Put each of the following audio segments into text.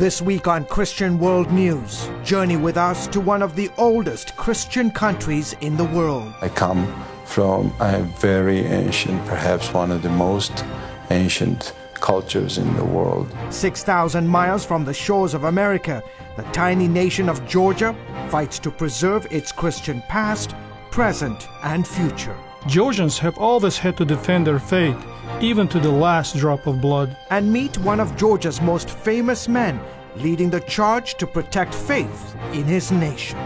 This week on Christian World News, journey with us to one of the oldest Christian countries in the world. I come from a very ancient, perhaps one of the most ancient cultures in the world. 6,000 miles from the shores of America, the tiny nation of Georgia fights to preserve its Christian past, present, and future. Georgians have always had to defend their faith, even to the last drop of blood. And meet one of Georgia's most famous men, leading the charge to protect faith in his nation.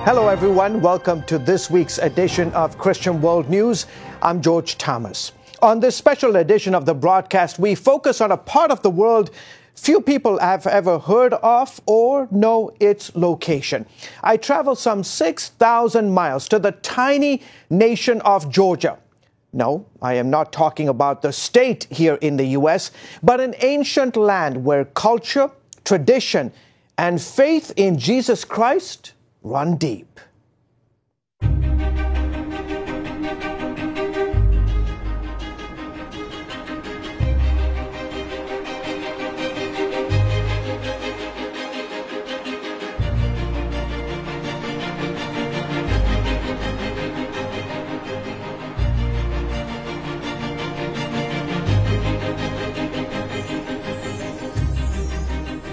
Hello everyone, welcome to this week's edition of Christian World News. I'm George Thomas. On this special edition of the broadcast, we focus on a part of the world few people have ever heard of or know its location. I traveled some 6,000 miles to the tiny nation of Georgia. No, I am not talking about the state here in the U.S., but an ancient land where culture, tradition, and faith in Jesus Christ run deep.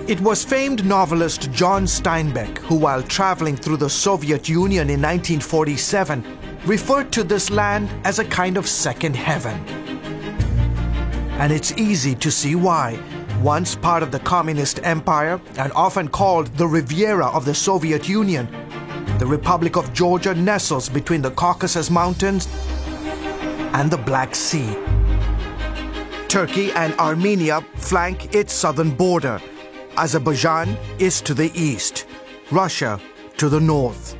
It was famed novelist John Steinbeck who, while traveling through the Soviet Union in 1947, referred to this land as a kind of second heaven. And it's easy to see why. Once part of the Communist Empire and often called the Riviera of the Soviet Union, the Republic of Georgia nestles between the Caucasus Mountains and the Black Sea. Turkey and Armenia flank its southern border. Azerbaijan is to the east, Russia to the north.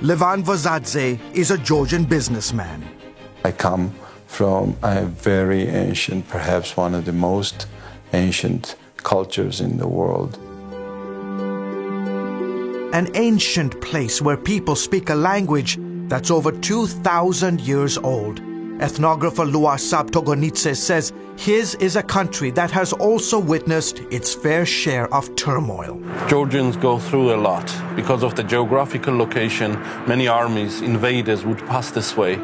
Levan Vazadze is a Georgian businessman. I come from a very ancient, perhaps one of the most ancient cultures in the world. An ancient place where people speak a language that's over 2,000 years old. Ethnographer Luasab Togonitse says his is a country that has also witnessed its fair share of turmoil. Georgians go through a lot. Because of the geographical location, many armies, invaders would pass this way.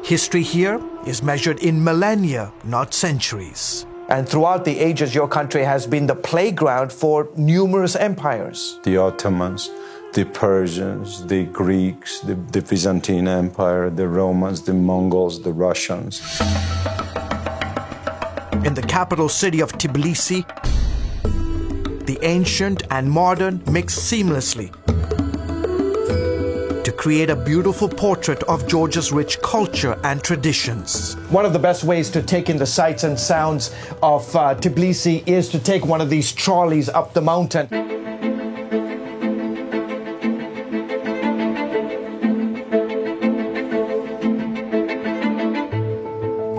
History here is measured in millennia, not centuries. And throughout the ages, your country has been the playground for numerous empires. The Ottomans, the Persians, the Greeks, the Byzantine Empire, the Romans, the Mongols, the Russians. In the capital city of Tbilisi, the ancient and modern mix seamlessly to create a beautiful portrait of Georgia's rich culture and traditions. One of the best ways to take in the sights and sounds of Tbilisi is to take one of these trolleys up the mountain.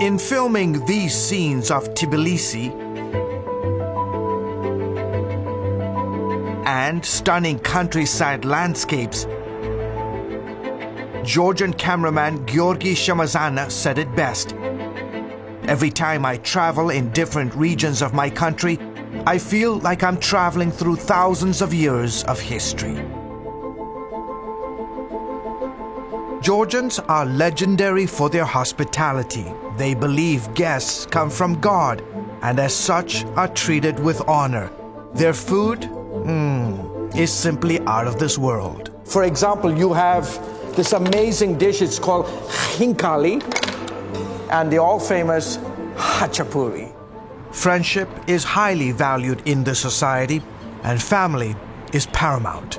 In filming these scenes of Tbilisi and stunning countryside landscapes, Georgian cameraman Georgi Shamazana said it best. Every time I travel in different regions of my country, I feel like I'm traveling through thousands of years of history. Georgians are legendary for their hospitality. They believe guests come from God and as such are treated with honor. Their food is simply out of this world. For example, you have this amazing dish, it's called khinkali, and the all-famous hachapuri. Friendship is highly valued in the society, and family is paramount.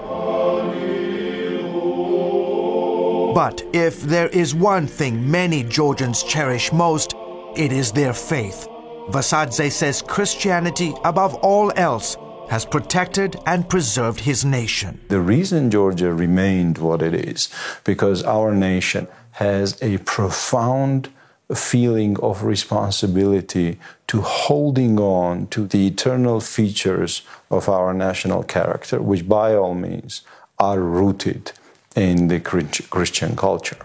But if there is one thing many Georgians cherish most, it is their faith. Vazadze says Christianity, above all else, has protected and preserved his nation. The reason Georgia remained what it is, because our nation has a profound feeling of responsibility to holding on to the eternal features of our national character, which by all means are rooted in the Christian culture.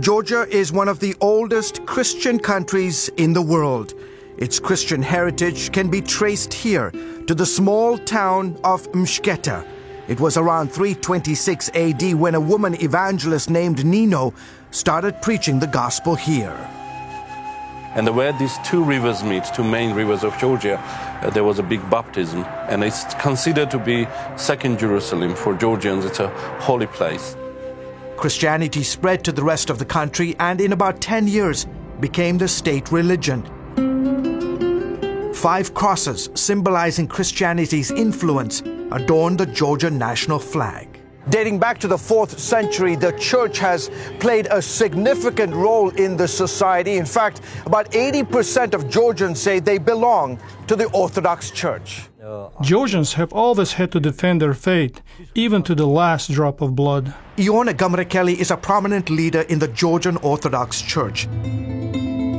Georgia is one of the oldest Christian countries in the world. Its Christian heritage can be traced here to the small town of Mshketa. It was around 326 AD when a woman evangelist named Nino started preaching the gospel here. And where these two rivers meet, two main rivers of Georgia, there was a big baptism. And it's considered to be second Jerusalem for Georgians. It's a holy place. Christianity spread to the rest of the country and in about 10 years became the state religion. 5 crosses symbolizing Christianity's influence adorn the Georgia national flag. Dating back to the 4th century, the church has played a significant role in the society. In fact, about 80% of Georgians say they belong to the Orthodox Church. Georgians have always had to defend their faith, even to the last drop of blood. Iona Gamrakeli is a prominent leader in the Georgian Orthodox Church.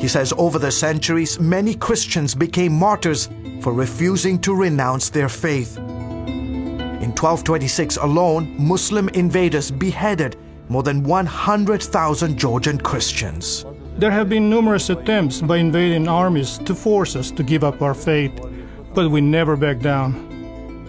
He says over the centuries, many Christians became martyrs for refusing to renounce their faith. In 1226 alone, Muslim invaders beheaded more than 100,000 Georgian Christians. There have been numerous attempts by invading armies to force us to give up our faith, but we never back down.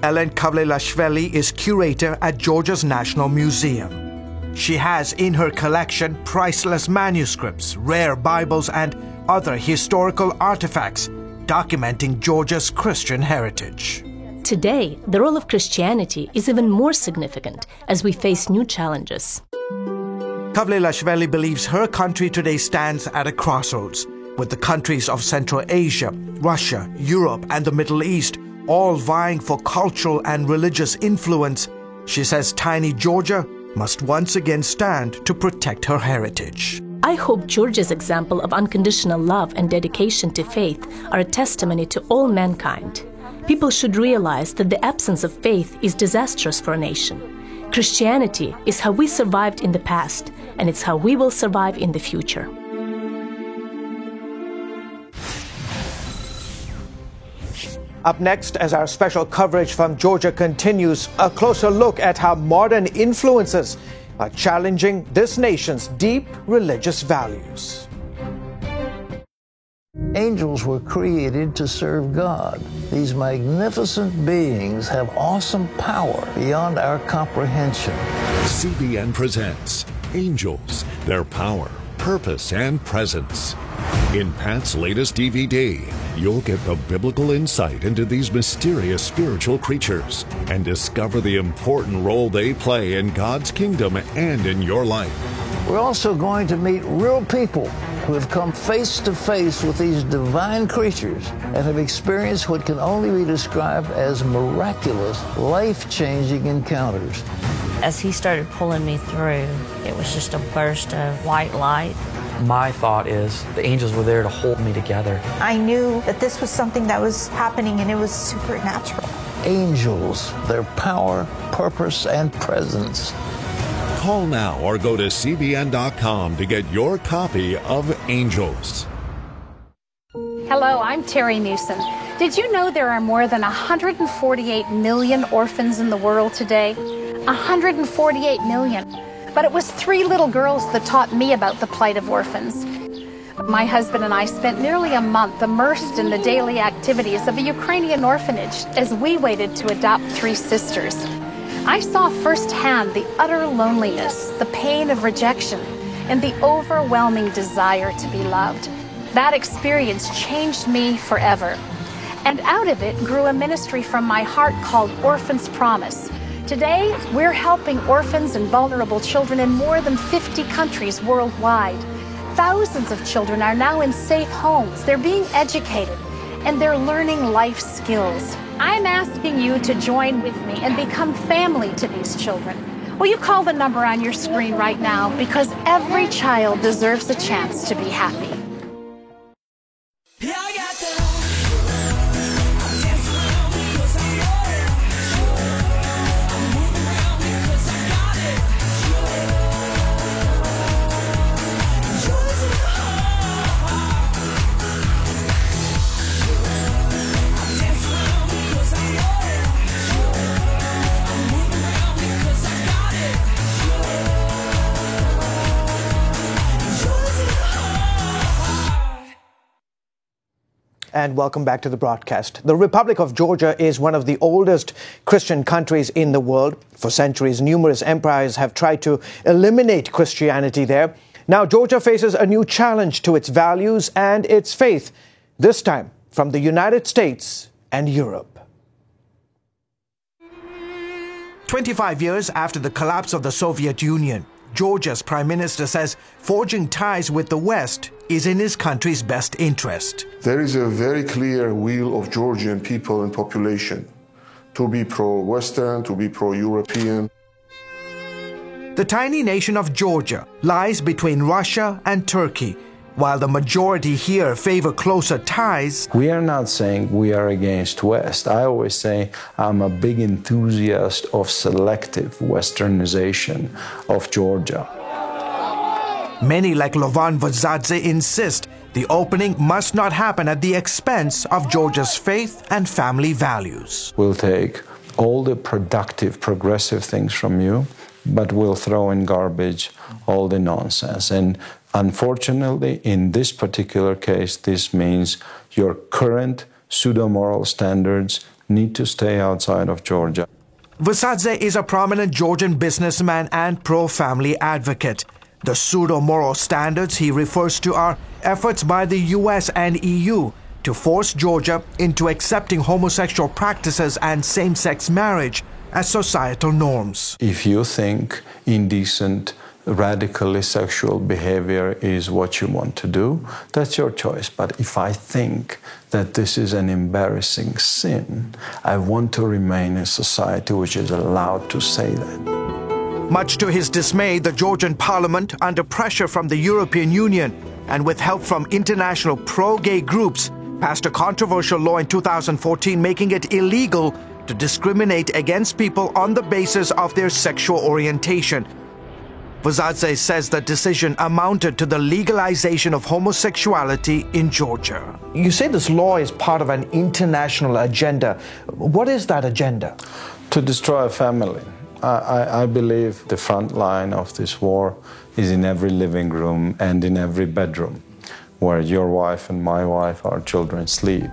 Ellen Kavlelashvili is curator at Georgia's National Museum. She has in her collection priceless manuscripts, rare Bibles, and other historical artifacts documenting Georgia's Christian heritage. Today, the role of Christianity is even more significant as we face new challenges. Kavlelashvili believes her country today stands at a crossroads, with the countries of Central Asia, Russia, Europe, and the Middle East all vying for cultural and religious influence. She says tiny Georgia must once again stand to protect her heritage. I hope Georgia's example of unconditional love and dedication to faith are a testimony to all mankind. People should realize that the absence of faith is disastrous for a nation. Christianity is how we survived in the past, and it's how we will survive in the future. Up next, as our special coverage from Georgia continues, a closer look at how modern influences are challenging this nation's deep religious values. Angels were created to serve God. These magnificent beings have awesome power beyond our comprehension. CBN presents Angels, Their Power, Purpose, and Presence. In Pat's latest DVD, you'll get the biblical insight into these mysterious spiritual creatures and discover the important role they play in God's kingdom and in your life. We're also going to meet real people who have come face to face with these divine creatures and have experienced what can only be described as miraculous, life-changing encounters. As he started pulling me through, it was just a burst of white light. My thought is the angels were there to hold me together. I knew that this was something that was happening and it was supernatural. Angels, their power, purpose, and presence. Call now or go to CBN.com to get your copy of Angels. Hello, I'm Terry Newsom. Did you know there are more than 148 million orphans in the world today? 148 million. But it was 3 little girls that taught me about the plight of orphans. My husband and I spent nearly a month immersed in the daily activities of a Ukrainian orphanage as we waited to adopt 3 sisters. I saw firsthand the utter loneliness, the pain of rejection, and the overwhelming desire to be loved. That experience changed me forever. And out of it grew a ministry from my heart called Orphans Promise. Today, we're helping orphans and vulnerable children in more than 50 countries worldwide. Thousands of children are now in safe homes. They're being educated, and they're learning life skills. I'm asking you to join with me and become family to these children. Will you call the number on your screen right now? Because every child deserves a chance to be happy. and welcome back to the broadcast. The Republic of Georgia is one of the oldest Christian countries in the world. For centuries, numerous empires have tried to eliminate Christianity there. Now, Georgia faces a new challenge to its values and its faith, this time from the United States and Europe. 25 years after the collapse of the Soviet Union, Georgia's Prime Minister says forging ties with the West is in his country's best interest. There is a very clear will of Georgian people and population to be pro-Western, to be pro-European. The tiny nation of Georgia lies between Russia and Turkey. While the majority here favor closer ties, we are not saying we are against West. I always say I'm a big enthusiast of selective Westernization of Georgia. Many like Levan Vazadze insist the opening must not happen at the expense of Georgia's faith and family values. We'll take all the productive, progressive things from you, but we'll throw in garbage all the nonsense. And unfortunately, in this particular case, this means your current pseudo-moral standards need to stay outside of Georgia. Vazadze is a prominent Georgian businessman and pro-family advocate. The pseudo-moral standards he refers to are efforts by the US and EU to force Georgia into accepting homosexual practices and same-sex marriage as societal norms. If you think indecent, radically sexual behavior is what you want to do, that's your choice. But if I think that this is an embarrassing sin, I want to remain in a society which is allowed to say that. Much to his dismay, the Georgian parliament, under pressure from the European Union and with help from international pro-gay groups, passed a controversial law in 2014 making it illegal to discriminate against people on the basis of their sexual orientation. Vazadze says the decision amounted to the legalization of homosexuality in Georgia. You say this law is part of an international agenda. What is that agenda? To destroy a family. I believe the front line of this war is in every living room and in every bedroom, where your wife and my wife, our children, sleep.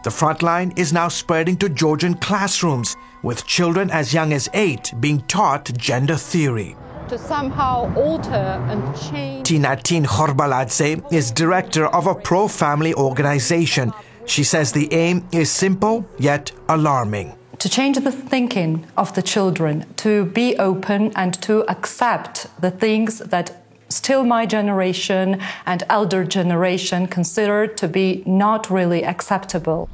The front line is now spreading to Georgian classrooms, with children as young as 8 being taught gender theory. To somehow alter and change. Tinatin Khorbaladze is director of a pro-family organization. She says the aim is simple yet alarming. To change the thinking of the children, to be open and to accept the things that still my generation and elder generation consider to be not really acceptable.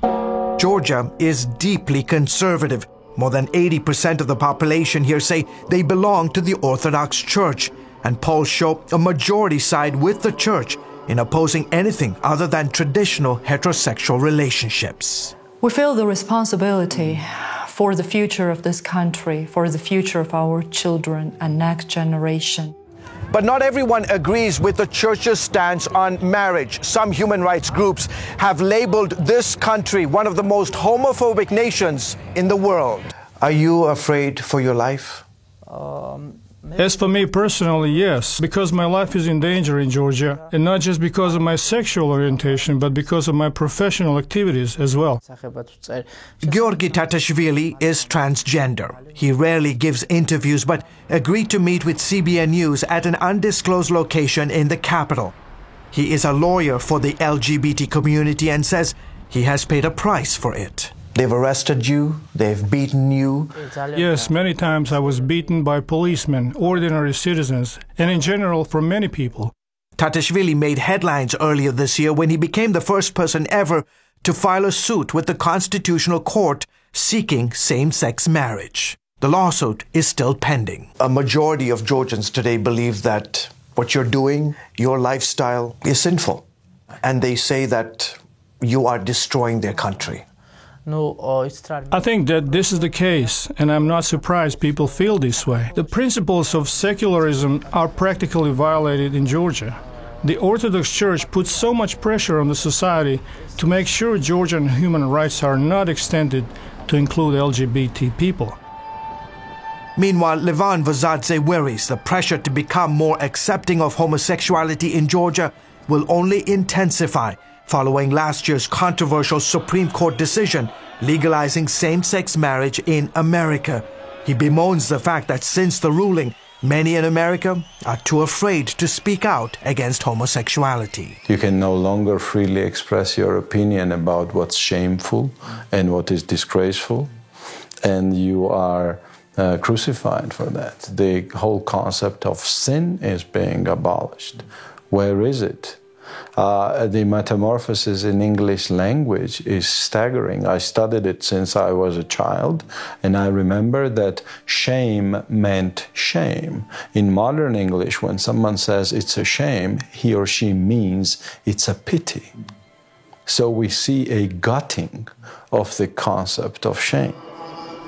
Georgia is deeply conservative. More than 80% of the population here say they belong to the Orthodox Church, and polls show a majority side with the Church in opposing anything other than traditional heterosexual relationships. We feel the responsibility for the future of this country, for the future of our children and next generation. But not everyone agrees with the Church's stance on marriage. Some human rights groups have labeled this country one of the most homophobic nations in the world. Are you afraid for your life? As for me personally, yes, because my life is in danger in Georgia, and not just because of my sexual orientation, but because of my professional activities as well. Georgi Tatashvili is transgender. He rarely gives interviews, but agreed to meet with CBN News at an undisclosed location in the capital. He is a lawyer for the LGBT community and says he has paid a price for it. They've arrested you, they've beaten you. Yes, many times I was beaten by policemen, ordinary citizens, and in general from many people. Tatashvili made headlines earlier this year when he became the first person ever to file a suit with the Constitutional Court seeking same-sex marriage. The lawsuit is still pending. A majority of Georgians today believe that what you're doing, your lifestyle, is sinful. And they say that you are destroying their country. I think that this is the case, and I'm not surprised people feel this way. The principles of secularism are practically violated in Georgia. The Orthodox Church puts so much pressure on the society to make sure Georgian human rights are not extended to include LGBT people. Meanwhile, Levan Vazadze worries the pressure to become more accepting of homosexuality in Georgia will only intensify following last year's controversial Supreme Court decision legalizing same-sex marriage in America. He bemoans the fact that since the ruling, many in America are too afraid to speak out against homosexuality. You can no longer freely express your opinion about what's shameful and what is disgraceful, and you are crucified for that. The whole concept of sin is being abolished. Where is it? The metamorphosis in English language is staggering. I studied it since I was a child, and I remember that shame meant shame. In modern English, when someone says it's a shame, he or she means it's a pity. So we see a gutting of the concept of shame.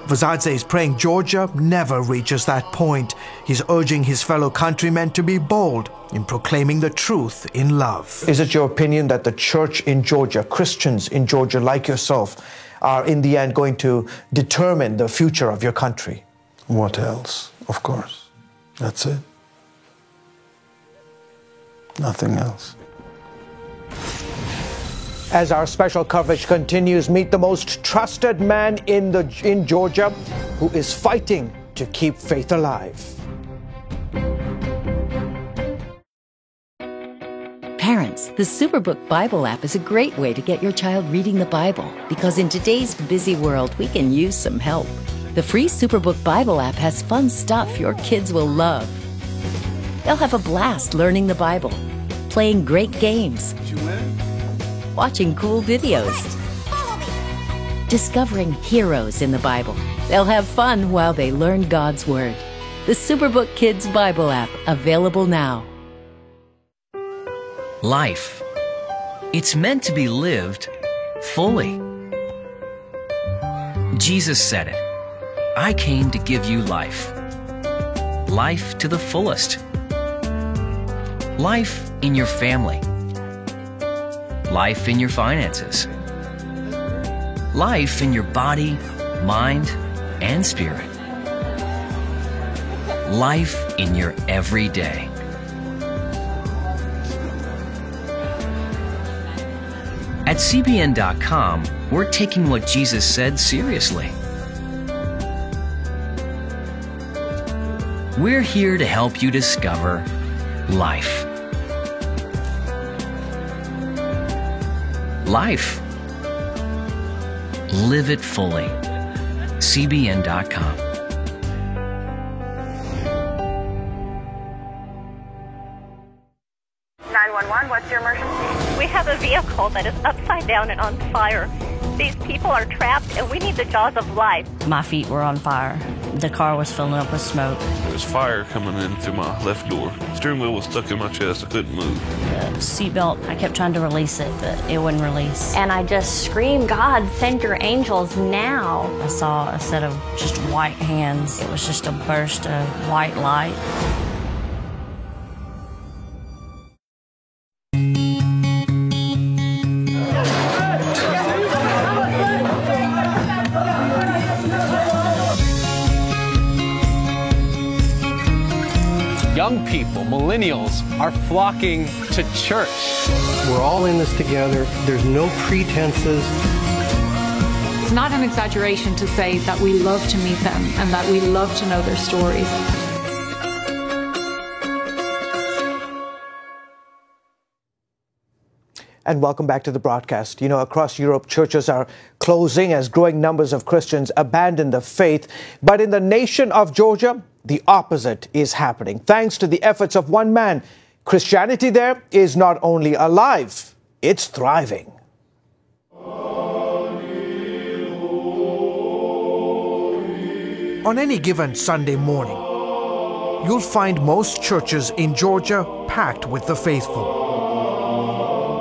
Vazadze is praying Georgia never reaches that point. He's urging his fellow countrymen to be bold in proclaiming the truth in love. Is it your opinion that the church in Georgia, Christians in Georgia like yourself, are in the end going to determine the future of your country? What else? Of course. That's it. Nothing else. As our special coverage continues, meet the most trusted man in Georgia who is fighting to keep faith alive. Parents, the Superbook Bible app is a great way to get your child reading the Bible, because in today's busy world, we can use some help. The free Superbook Bible app has fun stuff your kids will love. They'll have a blast learning the Bible, playing great games, watching cool videos, discovering heroes in the Bible. They'll have fun while they learn God's Word. The Superbook Kids Bible app, available now. Life. It's meant to be lived fully. Jesus said it. I came to give you life. Life to the fullest. Life in your family. Life in your finances. Life in your body, mind, and spirit. Life in your everyday. At CBN.com, we're taking what Jesus said seriously. We're here to help you discover life. Life. Live it fully. CBN.com. What's your emergency? We have a vehicle that is upside down and on fire. These people are trapped and we need the jaws of life. My feet were on fire. The car was filling up with smoke. There was fire coming in through my left door. The steering wheel was stuck in my chest. I couldn't move. The seatbelt, I kept trying to release it, but it wouldn't release. And I just screamed, God, send your angels now. I saw a set of just white hands. It was just a burst of white light. Young people, millennials, are flocking to church. We're all in this together. There's no pretenses. It's not an exaggeration to say that we love to meet them and that we love to know their stories. And welcome back to the broadcast. You know, across Europe, churches are closing as growing numbers of Christians abandon the faith. But in the nation of Georgia, the opposite is happening. Thanks to the efforts of one man, Christianity there is not only alive, it's thriving. On any given Sunday morning, you'll find most churches in Georgia packed with the faithful.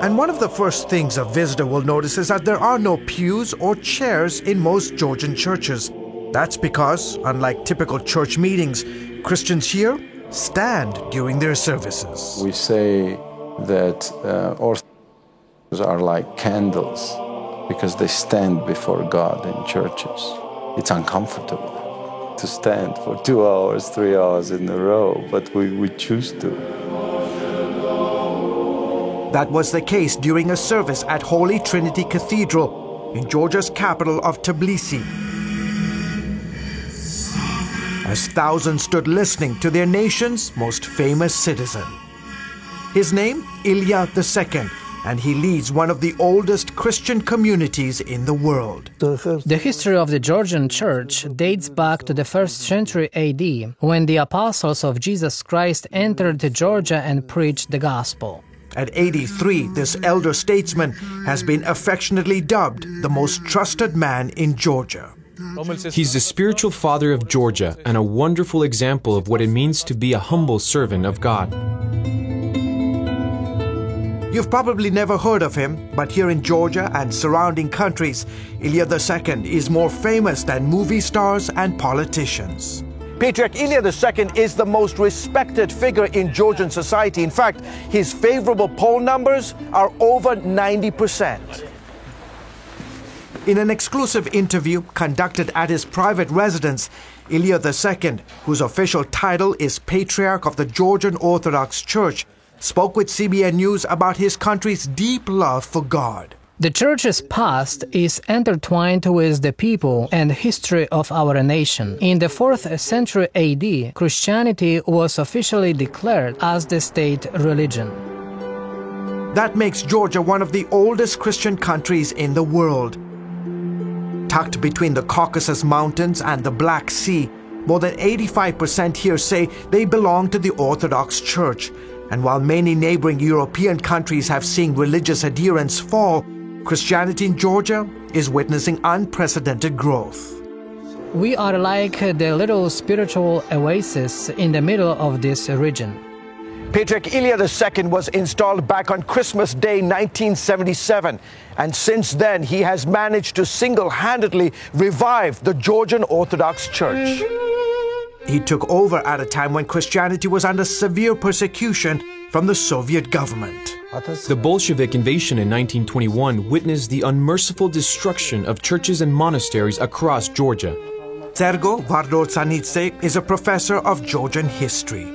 And one of the first things a visitor will notice is that there are no pews or chairs in most Georgian churches. That's because, unlike typical church meetings, Christians here stand during their services. We say that Orthodox are like candles because they stand before God in churches. It's uncomfortable to stand for 2 hours, 3 hours in a row, but we choose to. That was the case during a service at Holy Trinity Cathedral in Georgia's capital of Tbilisi, as thousands stood listening to their nation's most famous citizen. His name, Ilya II, and he leads one of the oldest Christian communities in the world. The history of the Georgian church dates back to the 1st century AD, when the apostles of Jesus Christ entered Georgia and preached the gospel. At 83, this elder statesman has been affectionately dubbed the most trusted man in Georgia. He's the spiritual father of Georgia and a wonderful example of what it means to be a humble servant of God. You've probably never heard of him, but here in Georgia and surrounding countries, Ilya II is more famous than movie stars and politicians. Patriarch Ilya II is the most respected figure in Georgian society. In fact, his favorable poll numbers are over 90%. In an exclusive interview conducted at his private residence, Ilya II, whose official title is Patriarch of the Georgian Orthodox Church, spoke with CBN News about his country's deep love for God. The church's past is intertwined with the people and history of our nation. In the 4th century AD, Christianity was officially declared as the state religion. That makes Georgia one of the oldest Christian countries in the world. Tucked between the Caucasus Mountains and the Black Sea, more than 85% here say they belong to the Orthodox Church. And while many neighboring European countries have seen religious adherence fall, Christianity in Georgia is witnessing unprecedented growth. We are like the little spiritual oasis in the middle of this region. Patriarch Ilya II was installed back on Christmas Day 1977, and since then he has managed to single-handedly revive the Georgian Orthodox Church. He took over at a time when Christianity was under severe persecution from the Soviet government. The Bolshevik invasion in 1921 witnessed the unmerciful destruction of churches and monasteries across Georgia. Sergo Vardortsanidze is a professor of Georgian history.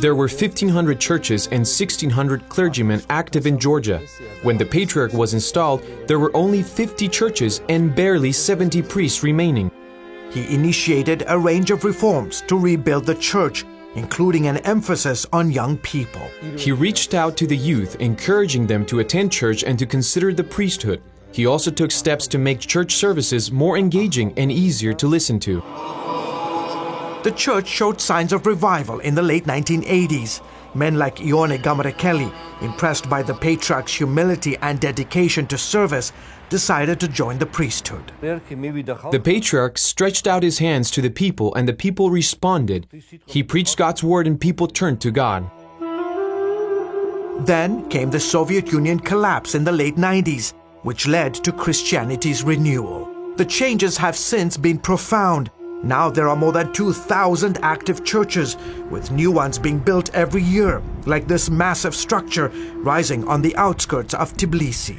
There were 1,500 churches and 1,600 clergymen active in Georgia. When the Patriarch was installed, there were only 50 churches and barely 70 priests remaining. He initiated a range of reforms to rebuild the church, including an emphasis on young people. He reached out to the youth, encouraging them to attend church and to consider the priesthood. He also took steps to make church services more engaging and easier to listen to. The church showed signs of revival in the late 1980s. Men like Ione Gamrekeli, impressed by the Patriarch's humility and dedication to service, decided to join the priesthood. The Patriarch stretched out his hands to the people and the people responded. He preached God's word and people turned to God. Then came the Soviet Union collapse in the late 90s, which led to Christianity's renewal. The changes have since been profound. Now there are more than 2,000 active churches, with new ones being built every year, like this massive structure rising on the outskirts of Tbilisi.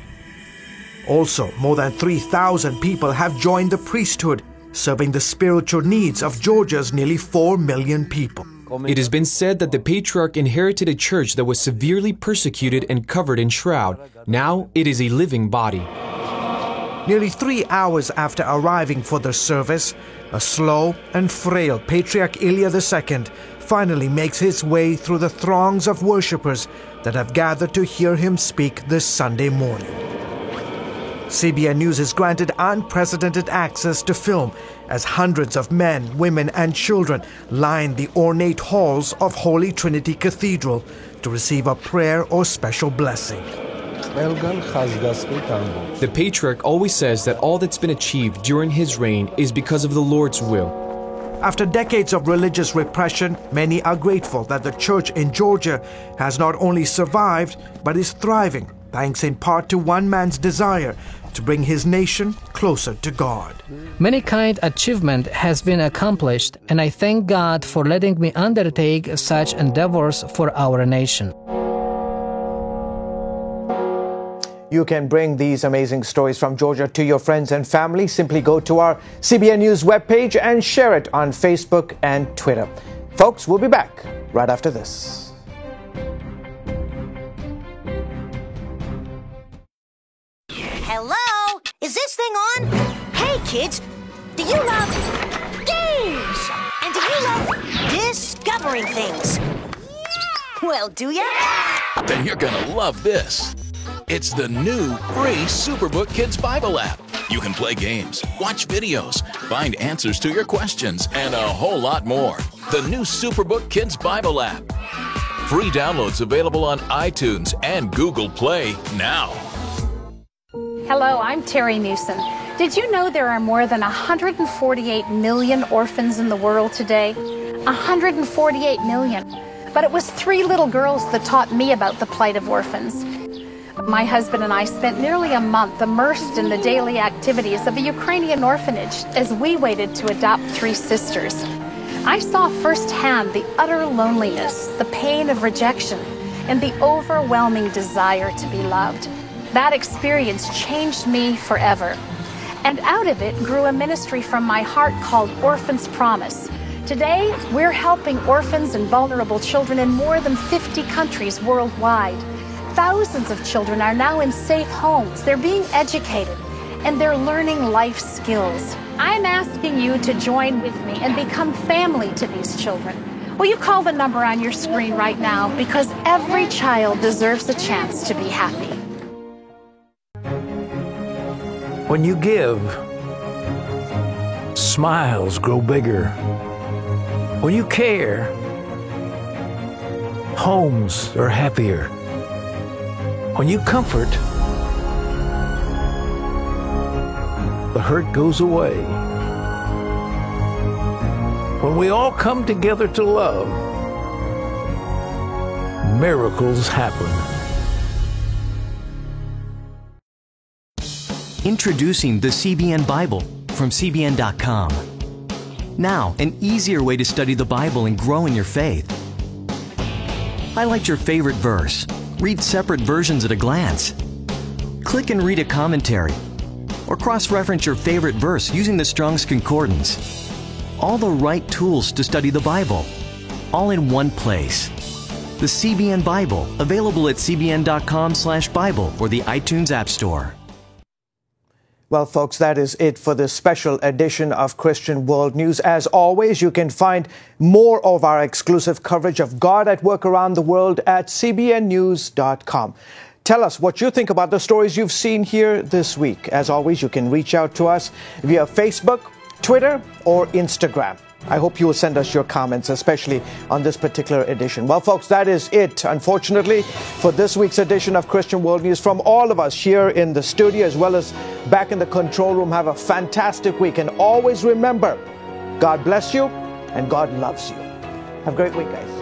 Also, more than 3,000 people have joined the priesthood, serving the spiritual needs of Georgia's nearly 4 million people. It has been said that the Patriarch inherited a church that was severely persecuted and covered in shroud. Now it is a living body. Nearly 3 hours after arriving for the service, a slow and frail Patriarch Ilya II finally makes his way through the throngs of worshippers that have gathered to hear him speak this Sunday morning. CBN News is granted unprecedented access to film as hundreds of men, women, and children line the ornate halls of Holy Trinity Cathedral to receive a prayer or special blessing. The Patriarch always says that all that's been achieved during his reign is because of the Lord's will. After decades of religious repression, many are grateful that the church in Georgia has not only survived, but is thriving, thanks in part to one man's desire to bring his nation closer to God. Many kind achievement has been accomplished, and I thank God for letting me undertake such endeavors for our nation. You can bring these amazing stories from Georgia to your friends and family. Simply go to our CBN News webpage and share it on Facebook and Twitter. Folks, we'll be back right after this. Hey, kids, do you love games? And do you love discovering things? Well, do ya? Then you're gonna love this. It's the new free Superbook Kids Bible app. You can play games, watch videos, find answers to your questions, and a whole lot more. The new Superbook Kids Bible app. Free downloads available on iTunes and Google Play now. Hello, I'm Terry Newsom. Did you know there are more than 148 million orphans in the world today? 148 million. But it was 3 little girls that taught me about the plight of orphans. My husband and I spent nearly a month immersed in the daily activities of a Ukrainian orphanage as we waited to adopt 3 sisters. I saw firsthand the utter loneliness, the pain of rejection, and the overwhelming desire to be loved. That experience changed me forever. And out of it grew a ministry from my heart called Orphans Promise. Today, we're helping orphans and vulnerable children in more than 50 countries worldwide. Thousands of children are now in safe homes. They're being educated, and they're learning life skills. I'm asking you to join with me and become family to these children. Will you call the number on your screen right now? Because every child deserves a chance to be happy. When you give, smiles grow bigger. When you care, homes are happier. When you comfort, the hurt goes away. When we all come together to love, miracles happen. Introducing the CBN Bible from CBN.com. Now, an easier way to study the Bible and grow in your faith. Highlight your favorite verse. Read separate versions at a glance. Click and read a commentary. Or cross-reference your favorite verse using the Strong's Concordance. All the right tools to study the Bible, all in one place. The CBN Bible, available at cbn.com/Bible or the iTunes App Store. Well, folks, that is it for this special edition of Christian World News. As always, you can find more of our exclusive coverage of God at work around the world at cbnnews.com. Tell us what you think about the stories you've seen here this week. As always, you can reach out to us via Facebook, Twitter, or Instagram. I hope you will send us your comments, especially on this particular edition. Well, folks, that is it, unfortunately, for this week's edition of Christian World News. From all of us here in the studio, as well as back in the control room, have a fantastic week. And always remember, God bless you and God loves you. Have a great week, guys.